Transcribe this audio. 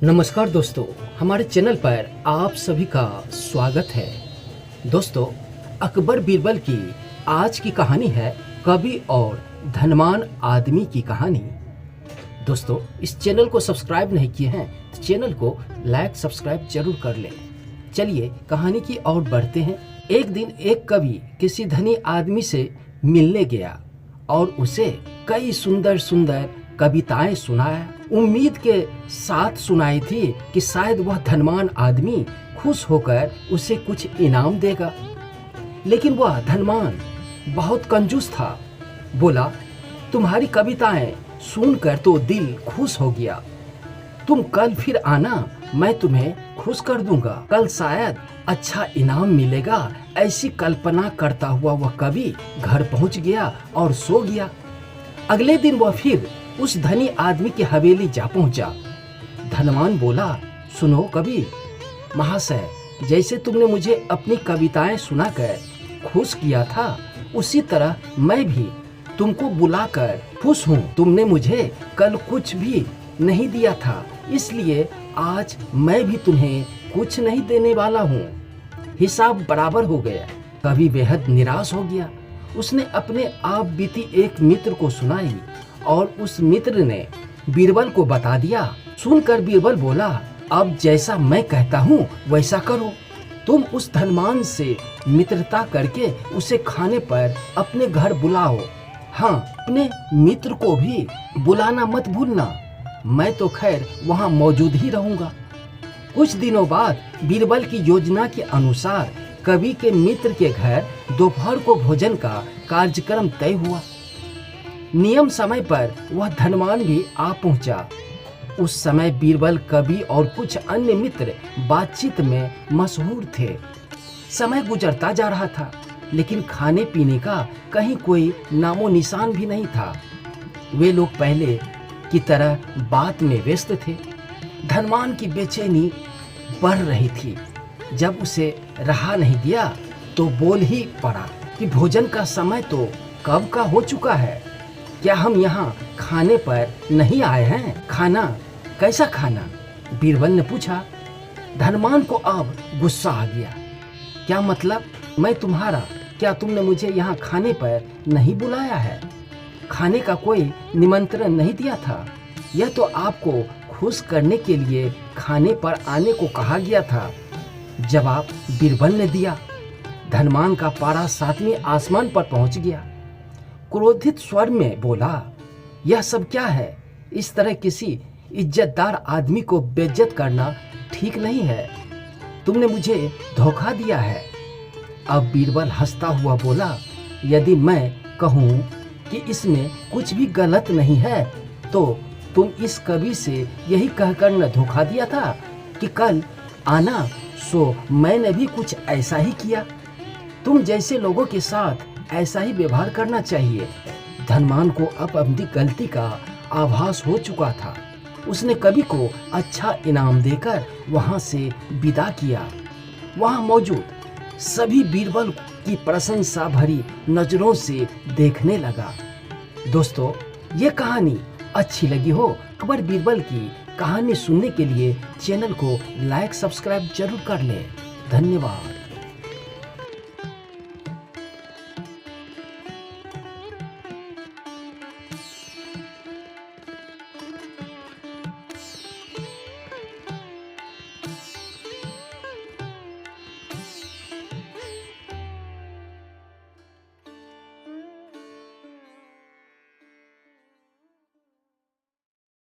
नमस्कार दोस्तों, हमारे चैनल पर आप सभी का स्वागत है। दोस्तों, अकबर बीरबल की आज की कहानी है कवि और धनवान आदमी की कहानी। दोस्तों, इस चैनल को सब्सक्राइब नहीं किए हैं तो चैनल को लाइक सब्सक्राइब जरूर कर लें। चलिए कहानी की ओर बढ़ते हैं। एक दिन एक कवि किसी धनी आदमी से मिलने गया और उसे कई सुंदर सुंदर कविताएं सुनाया। उम्मीद के साथ सुनाई थी कि शायद वह धनवान आदमी खुश होकर उसे कुछ इनाम देगा, लेकिन वह धनवान बहुत कंजूस था। बोला, तुम्हारी कविताएं सुनकर तो दिल खुश हो गया। तुम कल फिर आना, मैं तुम्हें खुश कर दूंगा। कल शायद अच्छा इनाम मिलेगा। ऐसी कल्पना करता हुआ वह कवि घर पहुंच गया और सो गया। अगले दिन वह फिर उस धनी आदमी की हवेली जा पहुंचा। धनवान बोला, सुनो कवि महाशय, जैसे तुमने मुझे अपनी कविताएं सुनाकर खुश किया था, उसी तरह मैं भी तुमको बुलाकर खुश हूँ। तुमने मुझे कल कुछ भी नहीं दिया था, इसलिए आज मैं भी तुम्हें कुछ नहीं देने वाला हूँ। हिसाब बराबर हो गया। कवि बेहद निराश हो गया। उसने अपने आप बीती एक मित्र को सुनाई और उस मित्र ने बीरबल को बता दिया। सुनकर बीरबल बोला, अब जैसा मैं कहता हूँ वैसा करो। तुम उस धनवान से मित्रता करके उसे खाने पर अपने घर बुलाओ। हाँ, अपने मित्र को भी बुलाना मत भूलना। मैं तो खैर वहाँ मौजूद ही रहूंगा। कुछ दिनों बाद बीरबल की योजना के अनुसार कवि के मित्र के घर दोपहर को भोजन का कार्यक्रम तय हुआ। नियम समय पर वह धनवान भी आ पहुंचा। उस समय बीरबल, कवि और कुछ अन्य मित्र बातचीत में मशहूर थे। समय गुजरता जा रहा था, लेकिन खाने पीने का कहीं कोई नामो निशान भी नहीं था। वे लोग पहले की तरह बात में व्यस्त थे। धनवान की बेचैनी बढ़ रही थी। जब उसे रहा नहीं गया तो बोल ही पड़ा कि भोजन का समय तो कब का हो चुका है। क्या हम यहाँ खाने पर नहीं आए हैं? खाना कैसा खाना? बीरबल ने पूछा। धनवान को अब गुस्सा आ गया। क्या मतलब? मैं तुम्हारा? क्या तुमने मुझे यहाँ खाने पर नहीं बुलाया है? खाने का कोई निमंत्रण नहीं दिया था। यह तो आपको खुश करने के लिए खाने पर आने को कहा गया था, जवाब बीरबल ने दिया। धनवान का पारा सातवें आसमान पर पहुंच गया। क्रोधित स्वर में बोला, यह सब क्या है? इस तरह किसी इज्जतदार आदमी को बेइज्जत करना ठीक नहीं है। तुमने मुझे धोखा दिया है। अब बीरबल हंसता हुआ बोला, यदि मैं कहूँ कि इसमें कुछ भी गलत नहीं है तो तुम इस कवि से यही कहकर न धोखा दिया था कि कल आना, सो मैंने भी कुछ ऐसा ही किया। तुम जैसे लोगों के साथ ऐसा ही व्यवहार करना चाहिए। धनवान को अब अपनी गलती का आभास हो चुका था। उसने कवि को अच्छा इनाम देकर वहां से विदा किया। वहां मौजूद सभी बीरबल की प्रशंसा भरी नजरों से देखने लगा। दोस्तों, ये कहानी अच्छी लगी हो, अकबर बीरबल की कहानी सुनने के लिए चैनल को लाइक सब्सक्राइब जरूर कर लें। धन्यवाद।